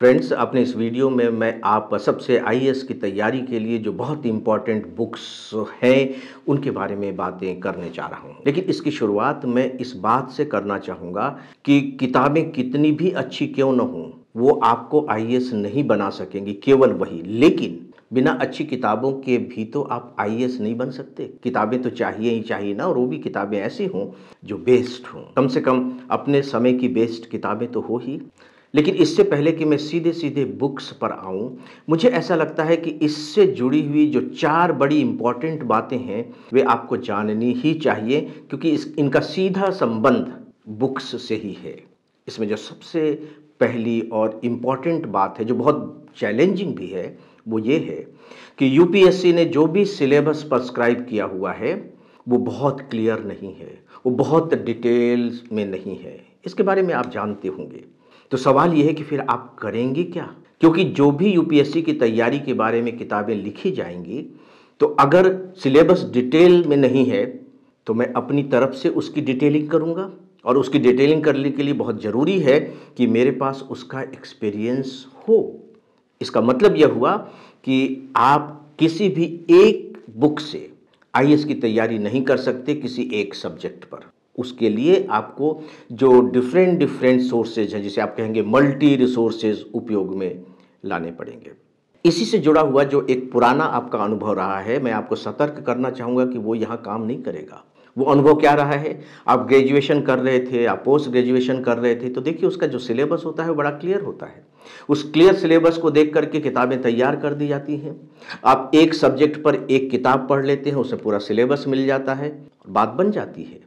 Friends, अपने इस video में मैं आप सबसे आईएएस की तैयारी के लिए जो बहुत इम्पॉर्टेंट बुक्स हैं उनके बारे में बातें करने जा रहा हूं। लेकिन इसकी शुरुआत मैं इस बात से करना चाहूँगा कि किताबें कितनी भी अच्छी क्यों न हों, वो आपको आईएएस नहीं बना सकेंगी, केवल वही। लेकिन बिना अच्छी किताबों के भी तो आप आईएएस नहीं बन सकते। किताबें तो चाहिए ही चाहिए ना, और वो भी किताबें ऐसी हों जो बेस्ड हों, कम से कम अपने समय की बेस्ड किताबें तो हो ही। लेकिन इससे पहले कि मैं सीधे सीधे बुक्स पर आऊं, मुझे ऐसा लगता है कि इससे जुड़ी हुई जो 4 बड़ी इंपॉर्टेंट बातें हैं वे आपको जाननी ही चाहिए, क्योंकि इनका सीधा संबंध बुक्स से ही है। इसमें जो सबसे पहली और इम्पॉर्टेंट बात है, जो बहुत चैलेंजिंग भी है, वो ये है कि यूपीएससी ने जो भी सिलेबस प्रिस्क्राइब किया हुआ है वो बहुत क्लियर नहीं है, वो बहुत डिटेल्स में नहीं है। इसके बारे में आप जानते होंगे। तो सवाल यह है कि फिर आप करेंगे क्या? क्योंकि जो भी यूपीएससी की तैयारी के बारे में किताबें लिखी जाएंगी, तो अगर सिलेबस डिटेल में नहीं है तो मैं अपनी तरफ से उसकी डिटेलिंग करूंगा, और उसकी डिटेलिंग करने के लिए बहुत ज़रूरी है कि मेरे पास उसका एक्सपीरियंस हो। इसका मतलब यह हुआ कि आप किसी भी एक बुक से आईएएस की तैयारी नहीं कर सकते किसी एक सब्जेक्ट पर। उसके लिए आपको जो डिफरेंट सोर्सेज हैं, जिसे आप कहेंगे मल्टी रिसोर्सेज, उपयोग में लाने पड़ेंगे। इसी से जुड़ा हुआ जो एक पुराना आपका अनुभव रहा है, मैं आपको सतर्क करना चाहूँगा कि वो यहाँ काम नहीं करेगा। वो अनुभव क्या रहा है? आप ग्रेजुएशन कर रहे थे, आप पोस्ट ग्रेजुएशन कर रहे थे, तो देखिए उसका जो सिलेबस होता है वो बड़ा क्लियर होता है। उस क्लियर सिलेबस को देख करके किताबें तैयार कर दी जाती हैं। आप एक सब्जेक्ट पर एक किताब पढ़ लेते हैं, उससे पूरा सिलेबस मिल जाता है, बात बन जाती है।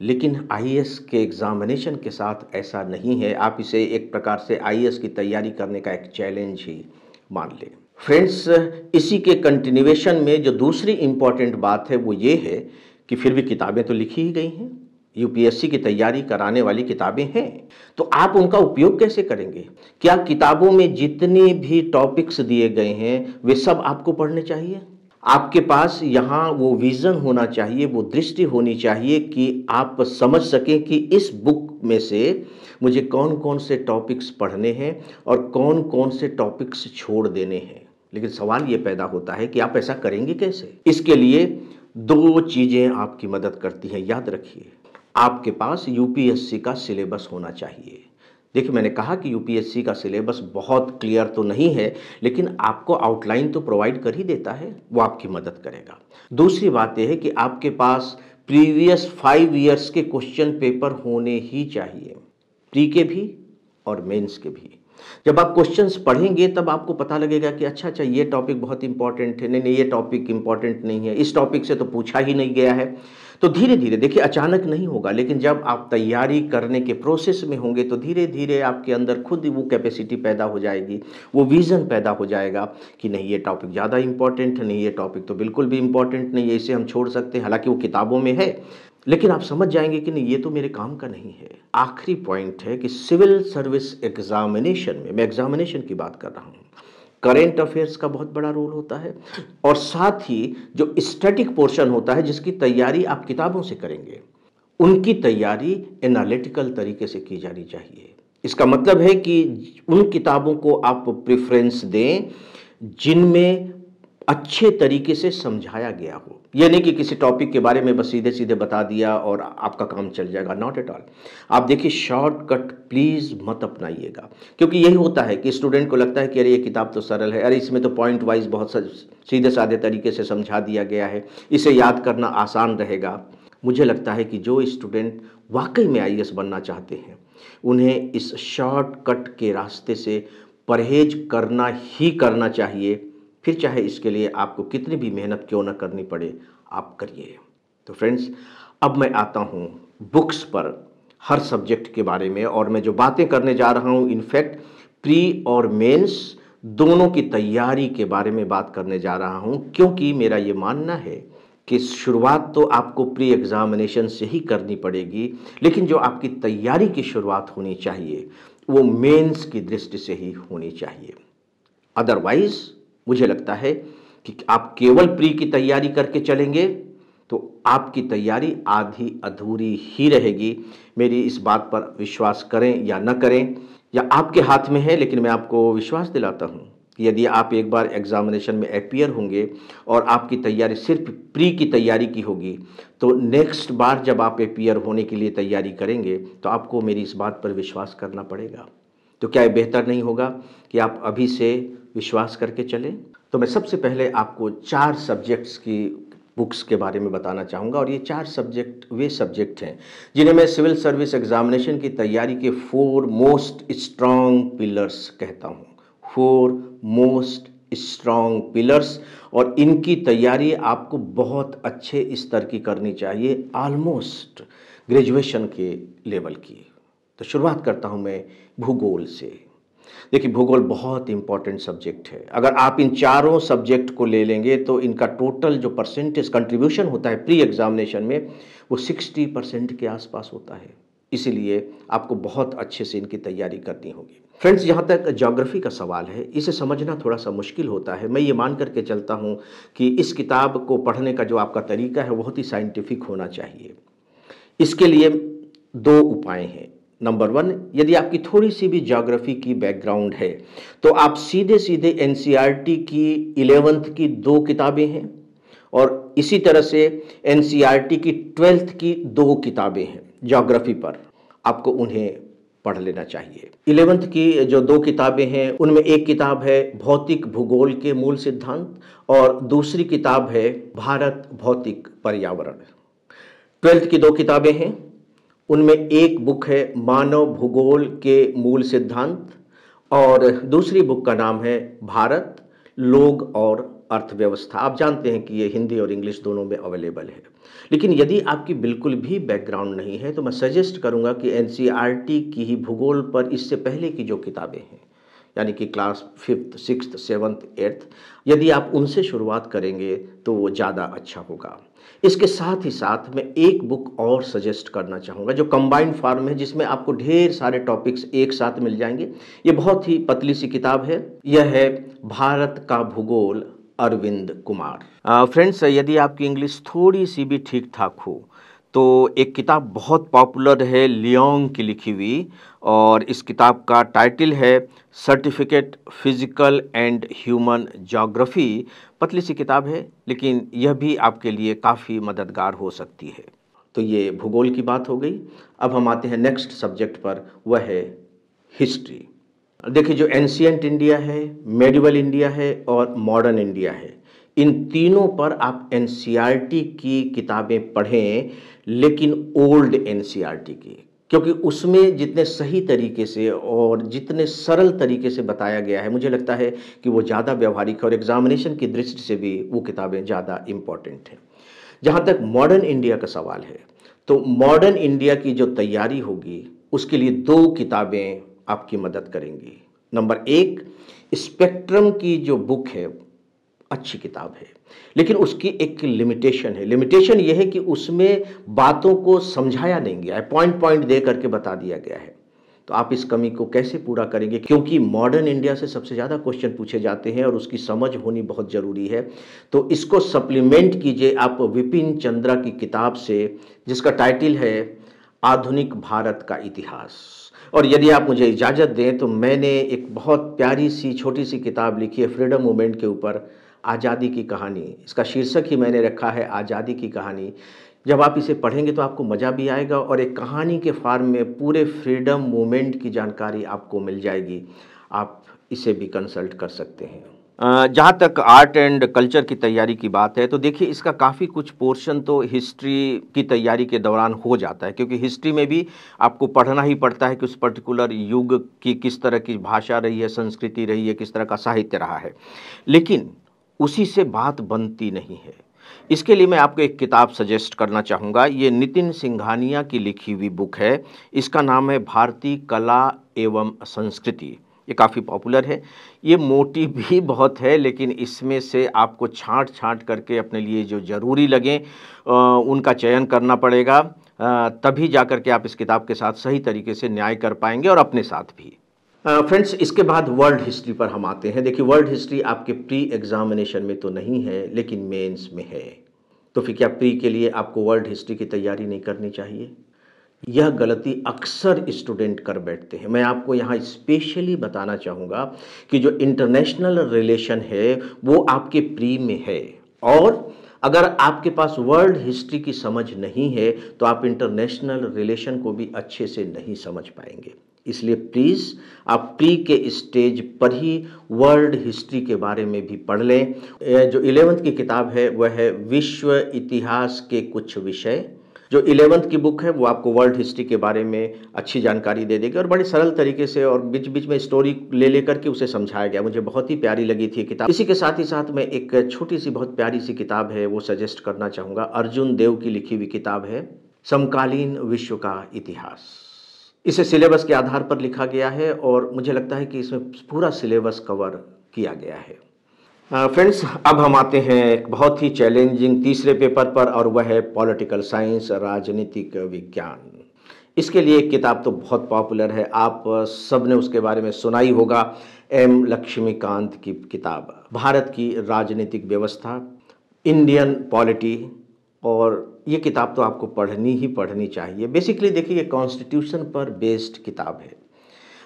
लेकिन आईएएस के एग्जामिनेशन के साथ ऐसा नहीं है। आप इसे एक प्रकार से आईएएस की तैयारी करने का एक चैलेंज ही मान लें। फ्रेंड्स, इसी के कंटिन्यूएशन में जो दूसरी इंपॉर्टेंट बात है वो ये है कि फिर भी किताबें तो लिखी ही गई हैं, यूपीएससी की तैयारी कराने वाली किताबें हैं, तो आप उनका उपयोग कैसे करेंगे? क्या किताबों में जितने भी टॉपिक्स दिए गए हैं वे सब आपको पढ़ने चाहिए? आपके पास यहाँ वो विज़न होना चाहिए, वो दृष्टि होनी चाहिए कि आप समझ सकें कि इस बुक में से मुझे कौन कौन से टॉपिक्स पढ़ने हैं और कौन कौन से टॉपिक्स छोड़ देने हैं। लेकिन सवाल ये पैदा होता है कि आप ऐसा करेंगे कैसे? इसके लिए 2 चीज़ें आपकी मदद करती हैं, याद रखिए। आपके पास यूपीएससी का सिलेबस होना चाहिए। देखिए, मैंने कहा कि यूपीएससी का सिलेबस बहुत क्लियर तो नहीं है, लेकिन आपको आउटलाइन तो प्रोवाइड कर ही देता है, वो आपकी मदद करेगा। दूसरी बात यह है कि आपके पास प्रीवियस 5 ईयर्स के क्वेश्चन पेपर होने ही चाहिए, प्री के भी और मेंस के भी। जब आप क्वेश्चंस पढ़ेंगे तब आपको पता लगेगा कि अच्छा ये टॉपिक बहुत इंपॉर्टेंट है, नहीं ये टॉपिक इंपॉर्टेंट नहीं है, इस टॉपिक से तो पूछा ही नहीं गया है। तो धीरे धीरे, देखिए अचानक नहीं होगा, लेकिन जब आप तैयारी करने के प्रोसेस में होंगे तो धीरे धीरे आपके अंदर खुद वो कैपेसिटी पैदा हो जाएगी, वो विज़न पैदा हो जाएगा कि नहीं ये टॉपिक ज़्यादा इंपॉर्टेंट है, नहीं ये टॉपिक तो बिल्कुल भी इंपॉर्टेंट नहीं है, इसे हम छोड़ सकते हैं, हालांकि वो किताबों में है। लेकिन आप समझ जाएंगे कि नहीं ये तो मेरे काम का नहीं है। आखिरी पॉइंट है कि सिविल सर्विस एग्जामिनेशन में, मैं एग्जामिनेशन की बात कर रहा हूँ, करेंट अफेयर्स का बहुत बड़ा रोल होता है, और साथ ही जो स्टैटिक पोर्शन होता है जिसकी तैयारी आप किताबों से करेंगे, उनकी तैयारी एनालिटिकल तरीके से की जानी चाहिए। इसका मतलब है कि उन किताबों को आप प्रेफरेंस दें जिनमें अच्छे तरीके से समझाया गया हो। यह नहीं कि किसी टॉपिक के बारे में बस सीधे सीधे बता दिया और आपका काम चल जाएगा, नॉट एट ऑल। आप देखिए, शॉर्टकट प्लीज़ मत अपनाइएगा, क्योंकि यही होता है कि स्टूडेंट को लगता है कि अरे ये किताब तो सरल है, अरे इसमें तो पॉइंट वाइज बहुत सीधे साधे तरीके से समझा दिया गया है, इसे याद करना आसान रहेगा। मुझे लगता है कि जो स्टूडेंट वाकई में आईएएस बनना चाहते हैं उन्हें इस शॉर्टकट के रास्ते से परहेज करना ही करना चाहिए, फिर चाहे इसके लिए आपको कितनी भी मेहनत क्यों ना करनी पड़े, आप करिए। तो फ्रेंड्स, अब मैं आता हूँ बुक्स पर, हर सब्जेक्ट के बारे में, और मैं जो बातें करने जा रहा हूँ इनफैक्ट प्री और मेंस दोनों की तैयारी के बारे में बात करने जा रहा हूँ, क्योंकि मेरा ये मानना है कि शुरुआत तो आपको प्री एग्जामिनेशन से ही करनी पड़ेगी, लेकिन जो आपकी तैयारी की शुरुआत होनी चाहिए वो मेंस की दृष्टि से ही होनी चाहिए। अदरवाइज मुझे लगता है कि आप केवल प्री की तैयारी करके चलेंगे तो आपकी तैयारी आधी अधूरी ही रहेगी। मेरी इस बात पर विश्वास करें या न करें, या आपके हाथ में है, लेकिन मैं आपको विश्वास दिलाता हूँ कि यदि आप एक बार एग्जामिनेशन में अपीयर होंगे और आपकी तैयारी सिर्फ प्री की तैयारी की होगी, तो नेक्स्ट बार जब आप अपीयर होने के लिए तैयारी करेंगे तो आपको मेरी इस बात पर विश्वास करना पड़ेगा। तो क्या ये बेहतर नहीं होगा कि आप अभी से विश्वास करके चलें? तो मैं सबसे पहले आपको 4 सब्जेक्ट्स की बुक्स के बारे में बताना चाहूँगा, और ये 4 सब्जेक्ट वे सब्जेक्ट हैं जिन्हें मैं सिविल सर्विस एग्जामिनेशन की तैयारी के 4 मोस्ट स्ट्रॉन्ग पिलर्स कहता हूँ। 4 मोस्ट स्ट्रॉन्ग पिलर्स, और इनकी तैयारी आपको बहुत अच्छे स्तर की करनी चाहिए, ऑलमोस्ट ग्रेजुएशन के लेवल की। तो शुरुआत करता हूँ मैं भूगोल से। देखिए, भूगोल बहुत इंपॉर्टेंट सब्जेक्ट है। अगर आप इन चारों सब्जेक्ट को ले लेंगे तो इनका टोटल जो परसेंटेज कंट्रीब्यूशन होता है प्री एग्जामिनेशन में, वो 60% के आसपास होता है। इसीलिए आपको बहुत अच्छे से इनकी तैयारी करनी होगी। फ्रेंड्स, जहाँ तक ज्योग्राफी का सवाल है, इसे समझना थोड़ा सा मुश्किल होता है। मैं ये मान करके चलता हूँ कि इस किताब को पढ़ने का जो आपका तरीका है बहुत ही साइंटिफिक होना चाहिए। इसके लिए 2 उपाय हैं। नंबर 1, यदि आपकी थोड़ी सी भी ज्योग्राफी की बैकग्राउंड है तो आप सीधे सीधे एनसीईआरटी की 11th की 2 किताबें हैं, और इसी तरह से एनसीईआरटी की 12th की 2 किताबें हैं ज्योग्राफी पर, आपको उन्हें पढ़ लेना चाहिए। 11th की जो 2 किताबें हैं उनमें एक किताब है भौतिक भूगोल के मूल सिद्धांत, और दूसरी किताब है भारत भौतिक पर्यावरण। 12th की 2 किताबें हैं, उनमें एक बुक है मानव भूगोल के मूल सिद्धांत, और दूसरी बुक का नाम है भारत, लोग और अर्थव्यवस्था। आप जानते हैं कि ये हिंदी और इंग्लिश दोनों में अवेलेबल है। लेकिन यदि आपकी बिल्कुल भी बैकग्राउंड नहीं है तो मैं सजेस्ट करूंगा कि एनसीईआरटी की ही भूगोल पर इससे पहले की जो किताबें हैं, यानी कि class 5th 6th 7th 8th, यदि आप उनसे शुरुआत करेंगे तो वो ज़्यादा अच्छा होगा। इसके साथ ही साथ मैं एक बुक और सजेस्ट करना चाहूँगा जो कंबाइंड फॉर्म है, जिसमें आपको ढेर सारे टॉपिक्स एक साथ मिल जाएंगे। ये बहुत ही पतली सी किताब है। यह है भारत का भूगोल, अरविंद कुमार। फ्रेंड्स, यदि आपकी इंग्लिश थोड़ी सी भी ठीक ठाक हो तो एक किताब बहुत पॉपुलर है लियोंग की लिखी हुई, और इस किताब का टाइटल है certificate physical and human geography. पतली सी किताब है, लेकिन यह भी आपके लिए काफ़ी मददगार हो सकती है। तो ये भूगोल की बात हो गई। अब हम आते हैं नेक्स्ट सब्जेक्ट पर, वह है हिस्ट्री। देखिए, जो एंशियंट इंडिया है, मेडिवल इंडिया है और मॉडर्न इंडिया है, इन तीनों पर आप एनसीईआरटी की किताबें पढ़ें, लेकिन ओल्ड एनसीईआरटी की, क्योंकि उसमें जितने सही तरीके से और जितने सरल तरीके से बताया गया है, मुझे लगता है कि वो ज़्यादा व्यवहारिक है और एग्जामिनेशन की दृष्टि से भी वो किताबें ज़्यादा इम्पॉर्टेंट हैं। जहाँ तक मॉडर्न इंडिया का सवाल है, तो मॉडर्न इंडिया की जो तैयारी होगी उसके लिए 2 किताबें आपकी मदद करेंगी। नंबर 1, स्पेक्ट्रम की जो बुक है अच्छी किताब है, लेकिन उसकी एक लिमिटेशन है। लिमिटेशन यह है कि उसमें बातों को समझाया नहीं गया है, पॉइंट पॉइंट दे करके बता दिया गया है। तो आप इस कमी को कैसे पूरा करेंगे, क्योंकि मॉडर्न इंडिया से सबसे ज़्यादा क्वेश्चन पूछे जाते हैं और उसकी समझ होनी बहुत ज़रूरी है। तो इसको सप्लीमेंट कीजिए आप विपिन चंद्रा की किताब से, जिसका टाइटल है आधुनिक भारत का इतिहास। और यदि आप मुझे इजाज़त दें तो मैंने एक बहुत प्यारी सी छोटी सी किताब लिखी है फ्रीडम मूवमेंट के ऊपर, आज़ादी की कहानी। इसका शीर्षक ही मैंने रखा है आज़ादी की कहानी। जब आप इसे पढ़ेंगे तो आपको मज़ा भी आएगा और एक कहानी के फॉर्म में पूरे फ्रीडम मूवमेंट की जानकारी आपको मिल जाएगी। आप इसे भी कंसल्ट कर सकते हैं। जहाँ तक आर्ट एंड कल्चर की तैयारी की बात है, तो देखिए इसका काफ़ी कुछ पोर्शन तो हिस्ट्री की तैयारी के दौरान हो जाता है, क्योंकि हिस्ट्री में भी आपको पढ़ना ही पड़ता है कि उस पर्टिकुलर युग की किस तरह की भाषा रही है, संस्कृति रही है, किस तरह का साहित्य रहा है। लेकिन उसी से बात बनती नहीं है। इसके लिए मैं आपको एक किताब सजेस्ट करना चाहूँगा। ये नितिन सिंघानिया की लिखी हुई बुक है। इसका नाम है भारतीय कला एवं संस्कृति। ये काफ़ी पॉपुलर है। ये मोटी भी बहुत है, लेकिन इसमें से आपको छाँट करके अपने लिए जो ज़रूरी लगे उनका चयन करना पड़ेगा। तभी जा कर के आप इस किताब के साथ सही तरीके से न्याय कर पाएंगे, और अपने साथ भी। फ्रेंड्स, इसके बाद वर्ल्ड हिस्ट्री पर हम आते हैं। देखिए, वर्ल्ड हिस्ट्री आपके प्री एग्जामिनेशन में तो नहीं है, लेकिन मेंस में है। तो फिर क्या प्री के लिए आपको वर्ल्ड हिस्ट्री की तैयारी नहीं करनी चाहिए? यह गलती अक्सर स्टूडेंट कर बैठते हैं। मैं आपको यहाँ स्पेशली बताना चाहूँगा कि जो इंटरनेशनल रिलेशन है वो आपके प्री में है, और अगर आपके पास वर्ल्ड हिस्ट्री की समझ नहीं है तो आप इंटरनेशनल रिलेशन को भी अच्छे से नहीं समझ पाएंगे। इसलिए प्लीज़ आप प्री के स्टेज पर ही वर्ल्ड हिस्ट्री के बारे में भी पढ़ लें। जो 11th की किताब है वह है विश्व इतिहास के कुछ विषय। जो 11th की बुक है वो आपको वर्ल्ड हिस्ट्री के बारे में अच्छी जानकारी दे देगी, और बड़े सरल तरीके से और बीच बीच में स्टोरी ले लेकर के उसे समझाया गया। मुझे बहुत ही प्यारी लगी थी किताब। इसी के साथ ही साथ मैं एक छोटी सी बहुत प्यारी सी किताब है वो सजेस्ट करना चाहूँगा। अर्जुन देव की लिखी हुई किताब है समकालीन विश्व का इतिहास। इसे सिलेबस के आधार पर लिखा गया है और मुझे लगता है कि इसमें पूरा सिलेबस कवर किया गया है। फ्रेंड्स, अब हम आते हैं एक बहुत ही चैलेंजिंग तीसरे पेपर पर, और वह है पॉलिटिकल साइंस, राजनीतिक विज्ञान। इसके लिए एक किताब तो बहुत पॉपुलर है, आप सब ने उसके बारे में सुना ही होगा, एम लक्ष्मीकांत की किताब भारत की राजनीतिक व्यवस्था, इंडियन पॉलिटी। और ये किताब तो आपको पढ़नी ही पढ़नी चाहिए। बेसिकली देखिए, ये कॉन्स्टिट्यूशन पर बेस्ड किताब है।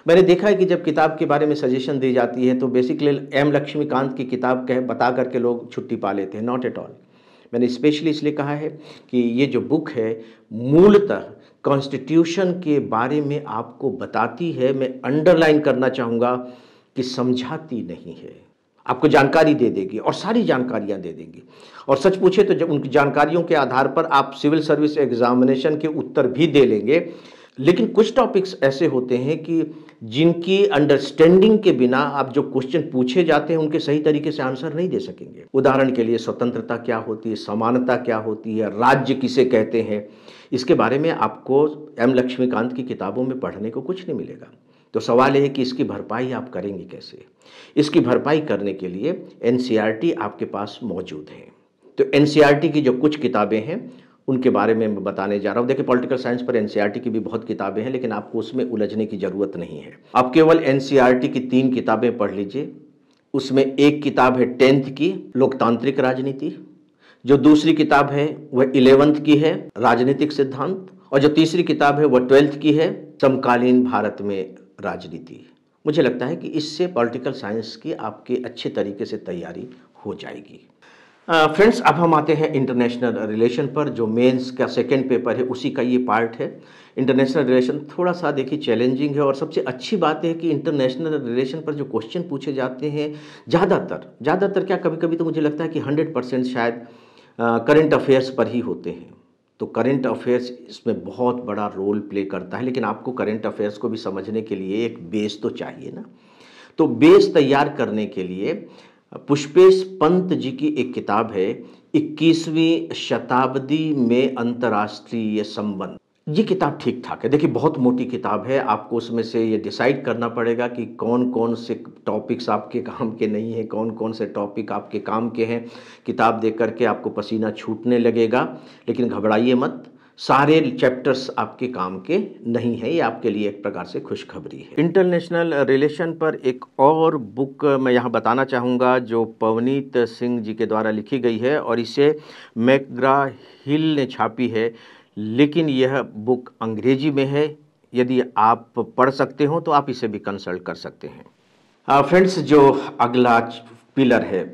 मैंने देखा है कि जब किताब के बारे में सजेशन दी जाती है तो बेसिकली एम लक्ष्मीकांत की किताब कह बता करके लोग छुट्टी पा लेते हैं। Not at all. मैंने स्पेशली इसलिए कहा है कि ये जो बुक है मूलतः कॉन्स्टिट्यूशन के बारे में आपको बताती है। मैं अंडरलाइन करना चाहूँगा कि समझाती नहीं है, आपको जानकारी दे देगी और सारी जानकारियाँ दे देंगी। और सच पूछे तो जब उनकी जानकारियों के आधार पर आप सिविल सर्विस एग्जामिनेशन के उत्तर भी दे लेंगे। लेकिन कुछ टॉपिक्स ऐसे होते हैं कि जिनकी अंडरस्टैंडिंग के बिना आप जो क्वेश्चन पूछे जाते हैं उनके सही तरीके से आंसर नहीं दे सकेंगे। उदाहरण के लिए स्वतंत्रता क्या होती है, समानता क्या होती है, राज्य किसे कहते हैं, इसके बारे में आपको एम लक्ष्मीकांत की किताबों में पढ़ने को कुछ नहीं मिलेगा। तो सवाल यह है कि इसकी भरपाई आप करेंगे कैसे। इसकी भरपाई करने के लिए एनसीईआरटी आपके पास मौजूद है। तो एनसीईआरटी की जो कुछ किताबें हैं उनके बारे में मैं बताने जा रहा हूँ। देखिए, पॉलिटिकल साइंस पर एनसीईआरटी की भी बहुत किताबें हैं, लेकिन आपको उसमें उलझने की ज़रूरत नहीं है। आप केवल एनसीईआरटी की 3 किताबें पढ़ लीजिए। उसमें एक किताब है 10th की, लोकतांत्रिक राजनीति। जो दूसरी किताब है वह 11th की है, राजनीतिक सिद्धांत। और जो तीसरी किताब है वह 12th की है, समकालीन भारत में राजनीति। मुझे लगता है कि इससे पॉलिटिकल साइंस की आपकी अच्छे तरीके से तैयारी हो जाएगी। फ्रेंड्स, अब हम आते हैं इंटरनेशनल रिलेशन पर। जो मेंस का सेकंड पेपर है उसी का ये पार्ट है। इंटरनेशनल रिलेशन थोड़ा सा देखिए चैलेंजिंग है, और सबसे अच्छी बात है कि इंटरनेशनल रिलेशन पर जो क्वेश्चन पूछे जाते हैं ज़्यादातर क्या, कभी कभी तो मुझे लगता है कि 100% शायद करंट अफेयर्स पर ही होते हैं। तो करंट अफेयर्स इसमें बहुत बड़ा रोल प्ले करता है, लेकिन आपको करंट अफेयर्स को भी समझने के लिए एक बेस तो चाहिए ना। तो बेस तैयार करने के लिए पुष्पेश पंत जी की एक किताब है 21वीं शताब्दी में अंतर्राष्ट्रीय संबंध। ये किताब ठीक ठाक है। देखिए, बहुत मोटी किताब है, आपको उसमें से ये डिसाइड करना पड़ेगा कि कौन कौन से टॉपिक्स आपके काम के नहीं हैं, कौन कौन से टॉपिक आपके काम के हैं। किताब देख करके आपको पसीना छूटने लगेगा, लेकिन घबराइए मत, सारे चैप्टर्स आपके काम के नहीं हैं। ये आपके लिए एक प्रकार से खुशखबरी है। इंटरनेशनल रिलेशन पर एक और बुक मैं यहाँ बताना चाहूँगा जो पवनीत सिंह जी के द्वारा लिखी गई है, और इसे मैकग्रा हिल ने छापी है, लेकिन यह बुक अंग्रेजी में है। यदि आप पढ़ सकते हो तो आप इसे भी कंसल्ट कर सकते हैं। फ्रेंड्स, जो अगला पिलर है,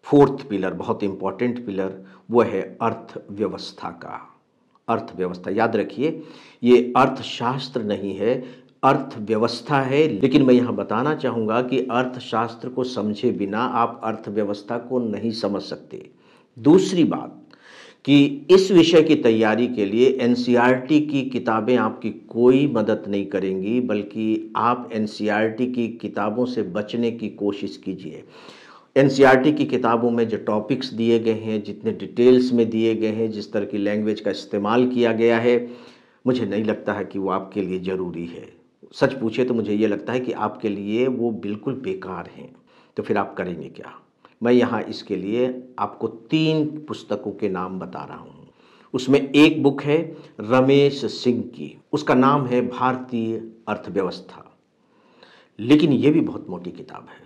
4th पिलर, बहुत इंपॉर्टेंट पिलर, वो है अर्थव्यवस्था का। अर्थव्यवस्था, याद रखिए, ये अर्थशास्त्र नहीं है, अर्थव्यवस्था है। लेकिन मैं यहाँ बताना चाहूँगा कि अर्थशास्त्र को समझे बिना आप अर्थव्यवस्था को नहीं समझ सकते। दूसरी बात कि इस विषय की तैयारी के लिए एनसीईआरटी की किताबें आपकी कोई मदद नहीं करेंगी, बल्कि आप एनसीईआरटी की किताबों से बचने की कोशिश कीजिए। एनसीईआरटी की किताबों में जो टॉपिक्स दिए गए हैं, जितने डिटेल्स में दिए गए हैं, जिस तरह की लैंग्वेज का इस्तेमाल किया गया है, मुझे नहीं लगता है कि वो आपके लिए ज़रूरी है। सच पूछे तो मुझे ये लगता है कि आपके लिए वो बिल्कुल बेकार हैं। तो फिर आप करेंगे क्या? मैं यहाँ इसके लिए आपको 3 पुस्तकों के नाम बता रहा हूँ। उसमें एक बुक है रमेश सिंह की, उसका नाम है भारतीय अर्थव्यवस्था, लेकिन ये भी बहुत मोटी किताब है।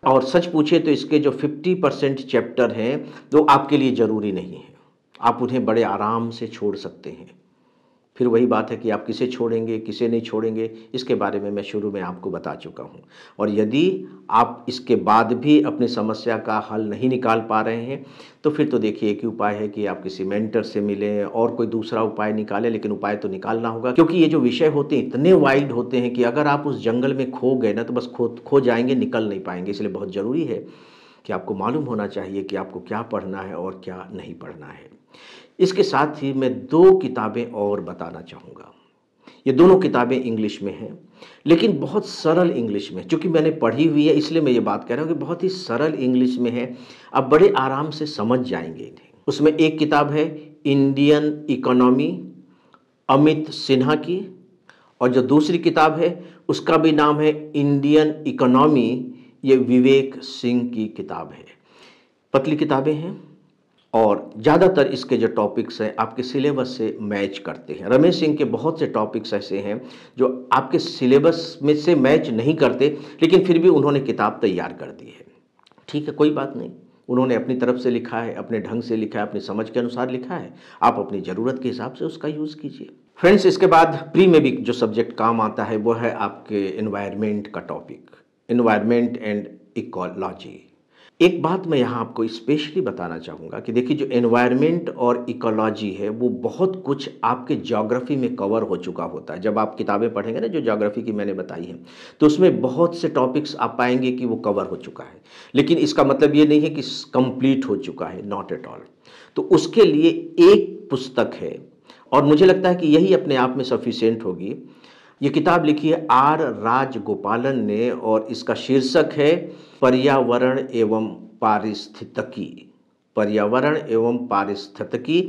और सच पूछे तो इसके जो 50% चैप्टर हैं वो आपके लिए ज़रूरी नहीं है, आप उन्हें बड़े आराम से छोड़ सकते हैं। फिर वही बात है कि आप किसे छोड़ेंगे, किसे नहीं छोड़ेंगे, इसके बारे में मैं शुरू में आपको बता चुका हूँ। और यदि आप इसके बाद भी अपनी समस्या का हल नहीं निकाल पा रहे हैं, तो फिर तो देखिए एक ही उपाय है कि आप किसी मेंटर से मिलें और कोई दूसरा उपाय निकालें, लेकिन उपाय तो निकालना होगा, क्योंकि ये जो विषय होते हैं इतने वाइड होते हैं कि अगर आप उस जंगल में खो गए ना, तो बस खो जाएंगे, निकल नहीं पाएंगे। इसलिए बहुत ज़रूरी है कि आपको मालूम होना चाहिए कि आपको क्या पढ़ना है और क्या नहीं पढ़ना है। इसके साथ ही मैं 2 किताबें और बताना चाहूँगा। ये दोनों किताबें इंग्लिश में हैं, लेकिन बहुत सरल इंग्लिश में। चूँकि मैंने पढ़ी हुई है इसलिए मैं ये बात कह रहा हूँ कि बहुत ही सरल इंग्लिश में है, आप बड़े आराम से समझ जाएँगे इन्हें। उसमें एक किताब है इंडियन इकोनॉमी, अमित सिन्हा की, और जो दूसरी किताब है उसका भी नाम है इंडियन इकोनॉमी, ये विवेक सिंह की किताब है। पतली किताबें हैं और ज़्यादातर इसके जो टॉपिक्स हैं आपके सिलेबस से मैच करते हैं। रमेश सिंह के बहुत से टॉपिक्स ऐसे हैं जो आपके सिलेबस में से मैच नहीं करते, लेकिन फिर भी उन्होंने किताब तैयार कर दी है। ठीक है, कोई बात नहीं, उन्होंने अपनी तरफ से लिखा है, अपने ढंग से लिखा है, अपनी समझ के अनुसार लिखा है, आप अपनी ज़रूरत के हिसाब से उसका यूज़ कीजिए। फ्रेंड्स, इसके बाद प्री में भी जो सब्जेक्ट काम आता है वो है आपके एनवायरनमेंट का टॉपिक, एनवायरनमेंट एंड इकोलॉजी। एक बात मैं यहाँ आपको स्पेशली बताना चाहूँगा कि देखिए जो एनवायरनमेंट और इकोलॉजी है वो बहुत कुछ आपके ज्योग्राफी में कवर हो चुका होता है। जब आप किताबें पढ़ेंगे ना जो ज्योग्राफी की मैंने बताई है, तो उसमें बहुत से टॉपिक्स आप पाएंगे कि वो कवर हो चुका है, लेकिन इसका मतलब ये नहीं है कि कंप्लीट हो चुका है, नॉट एट ऑल। तो उसके लिए एक पुस्तक है और मुझे लगता है कि यही अपने आप में सफिशिएंट होगी। ये किताब लिखी है आर राजगोपालन ने और इसका शीर्षक है पर्यावरण एवं पारिस्थितिकी, पर्यावरण एवं पारिस्थितिकी।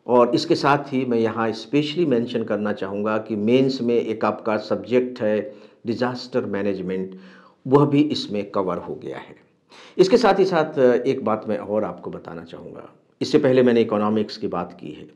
और इसके साथ ही मैं यहाँ स्पेशली मेंशन करना चाहूँगा कि मेंस में एक आपका सब्जेक्ट है डिज़ास्टर मैनेजमेंट, वह भी इसमें कवर हो गया है। इसके साथ ही साथ एक बात मैं और आपको बताना चाहूँगा। इससे पहले मैंने इकोनॉमिक्स की बात की है,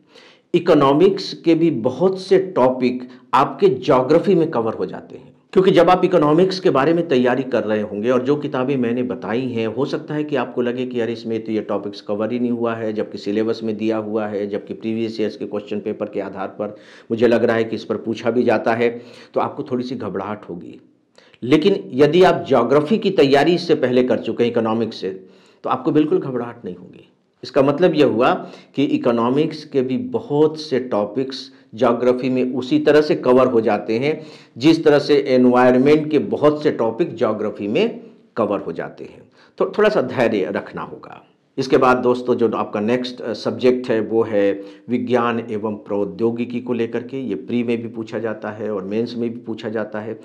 इकोनॉमिक्स के भी बहुत से टॉपिक आपके ज्योग्राफी में कवर हो जाते हैं, क्योंकि जब आप इकोनॉमिक्स के बारे में तैयारी कर रहे होंगे और जो किताबें मैंने बताई हैं, हो सकता है कि आपको लगे कि यार इसमें तो ये टॉपिक्स कवर ही नहीं हुआ है, जबकि सिलेबस में दिया हुआ है, जबकि प्रीवियस ईयर्स के क्वेश्चन पेपर के आधार पर मुझे लग रहा है कि इस पर पूछा भी जाता है, तो आपको थोड़ी सी घबराहट होगी। लेकिन यदि आप ज्योग्राफी की तैयारी इससे पहले कर चुके हैं इकोनॉमिक्स से, तो आपको बिल्कुल घबराहट नहीं होगी। इसका मतलब यह हुआ कि इकोनॉमिक्स के भी बहुत से टॉपिक्स ज्योग्राफी में उसी तरह से कवर हो जाते हैं जिस तरह से एनवायरनमेंट के बहुत से टॉपिक ज्योग्राफी में कवर हो जाते हैं। तो थोड़ा सा धैर्य रखना होगा। इसके बाद दोस्तों जो आपका नेक्स्ट सब्जेक्ट है वो है विज्ञान एवं प्रौद्योगिकी को लेकर के। ये प्री में भी पूछा जाता है और मेंस में भी पूछा जाता है।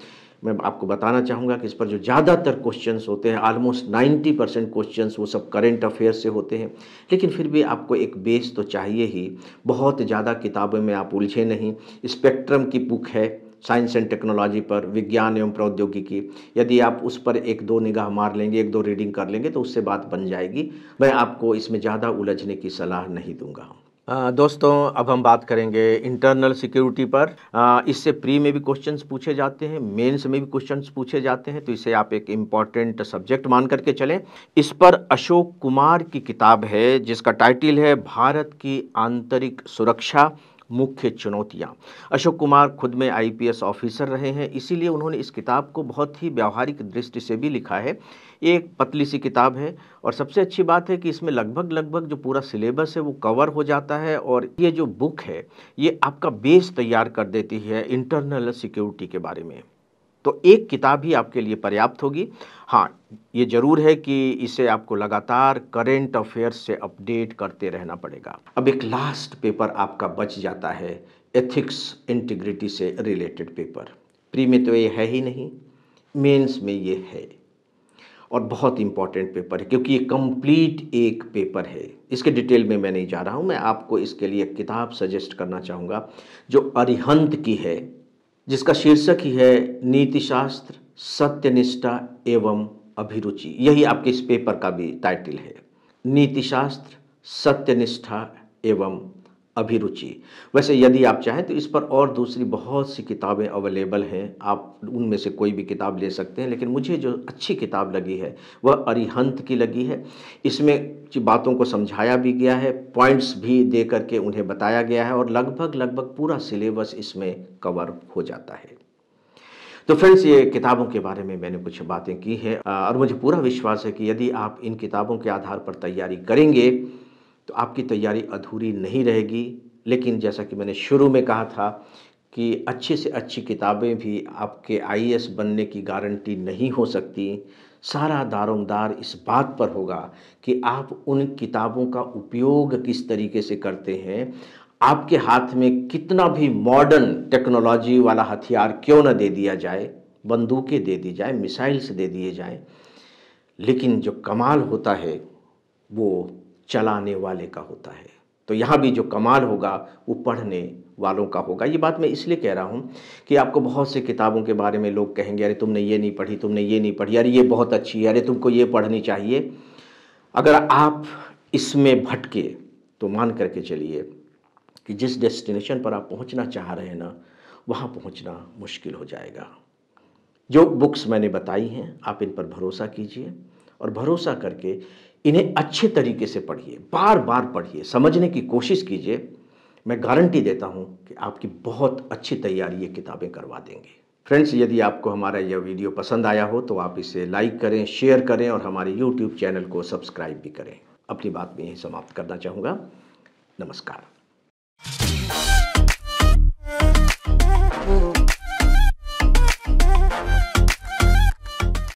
मैं आपको बताना चाहूँगा कि इस पर जो ज़्यादातर क्वेश्चंस होते हैं, ऑलमोस्ट 90% क्वेश्चंस वो सब करंट अफेयर्स से होते हैं, लेकिन फिर भी आपको एक बेस तो चाहिए ही। बहुत ज़्यादा किताबों में आप उलझे नहीं। स्पेक्ट्रम की बुक है साइंस एंड टेक्नोलॉजी पर, विज्ञान एवं प्रौद्योगिकी, यदि आप उस पर 1-2 निगाह मार लेंगे, 1-2 रीडिंग कर लेंगे तो उससे बात बन जाएगी। मैं आपको इसमें ज़्यादा उलझने की सलाह नहीं दूंगा। दोस्तों, अब हम बात करेंगे इंटरनल सिक्योरिटी पर। इससे प्री में भी क्वेश्चंस पूछे जाते हैं, मेंस में भी क्वेश्चंस पूछे जाते हैं, तो इसे आप एक इम्पॉर्टेंट सब्जेक्ट मान करके चलें। इस पर अशोक कुमार की किताब है जिसका टाइटल है भारत की आंतरिक सुरक्षा मुख्य चुनौतियाँ। अशोक कुमार खुद में आईपीएस ऑफिसर रहे हैं, इसीलिए उन्होंने इस किताब को बहुत ही व्यावहारिक दृष्टि से भी लिखा है। ये एक पतली सी किताब है और सबसे अच्छी बात है कि इसमें लगभग जो पूरा सिलेबस है वो कवर हो जाता है और ये जो बुक है ये आपका बेस तैयार कर देती है इंटरनल सिक्योरिटी के बारे में। तो एक किताब ही आपके लिए पर्याप्त होगी। हाँ, ये ज़रूर है कि इसे आपको लगातार करंट अफेयर्स से अपडेट करते रहना पड़ेगा। अब एक लास्ट पेपर आपका बच जाता है, एथिक्स इंटीग्रिटी से रिलेटेड पेपर। प्री में तो ये है ही नहीं, मेंस में ये है और बहुत इंपॉर्टेंट पेपर है क्योंकि ये कंप्लीट एक पेपर है। इसके डिटेल में मैं नहीं जा रहा हूँ, मैं आपको इसके लिए एक किताब सजेस्ट करना चाहूँगा जो अरिहंत की है, जिसका शीर्षक ही है नीतिशास्त्र, सत्यनिष्ठा एवं अभिरुचि। यही आपके इस पेपर का भी टाइटल है, नीतिशास्त्र, सत्यनिष्ठा एवं अभिरुचि। वैसे यदि आप चाहें तो इस पर और दूसरी बहुत सी किताबें अवेलेबल हैं, आप उनमें से कोई भी किताब ले सकते हैं, लेकिन मुझे जो अच्छी किताब लगी है वह अरिहंत की लगी है। इसमें बातों को समझाया भी गया है, पॉइंट्स भी दे करके उन्हें बताया गया है और लगभग लगभग पूरा सिलेबस इसमें कवर हो जाता है। तो फ्रेंड्स, ये किताबों के बारे में मैंने कुछ बातें की हैं और मुझे पूरा विश्वास है कि यदि आप इन किताबों के आधार पर तैयारी करेंगे तो आपकी तैयारी अधूरी नहीं रहेगी। लेकिन जैसा कि मैंने शुरू में कहा था कि अच्छी से अच्छी किताबें भी आपके आईएएस बनने की गारंटी नहीं हो सकती। सारा दारोमदार इस बात पर होगा कि आप उन किताबों का उपयोग किस तरीके से करते हैं। आपके हाथ में कितना भी मॉडर्न टेक्नोलॉजी वाला हथियार क्यों न दे दिया जाए, बंदूकें दे दी जाए, मिसाइल्स दे दिए जाएं, लेकिन जो कमाल होता है वो चलाने वाले का होता है। तो यहाँ भी जो कमाल होगा वो पढ़ने वालों का होगा। ये बात मैं इसलिए कह रहा हूँ कि आपको बहुत से किताबों के बारे में लोग कहेंगे, अरे तुमने ये नहीं पढ़ी, तुमने ये नहीं पढ़ी, अरे ये बहुत अच्छी है, अरे तुमको ये पढ़नी चाहिए। अगर आप इसमें भटके तो मान करके चलिए कि जिस डेस्टिनेशन पर आप पहुँचना चाह रहे हैं ना, वहाँ पहुँचना मुश्किल हो जाएगा। जो बुक्स मैंने बताई हैं आप इन पर भरोसा कीजिए और भरोसा करके इन्हें अच्छे तरीके से पढ़िए, बार बार पढ़िए, समझने की कोशिश कीजिए। मैं गारंटी देता हूं कि आपकी बहुत अच्छी तैयारी ये किताबें करवा देंगे। फ्रेंड्स, यदि आपको हमारा यह वीडियो पसंद आया हो तो आप इसे लाइक करें, शेयर करें और हमारे यूट्यूब चैनल को सब्सक्राइब भी करें। अपनी बात में यही समाप्त करना चाहूँगा। नमस्कार।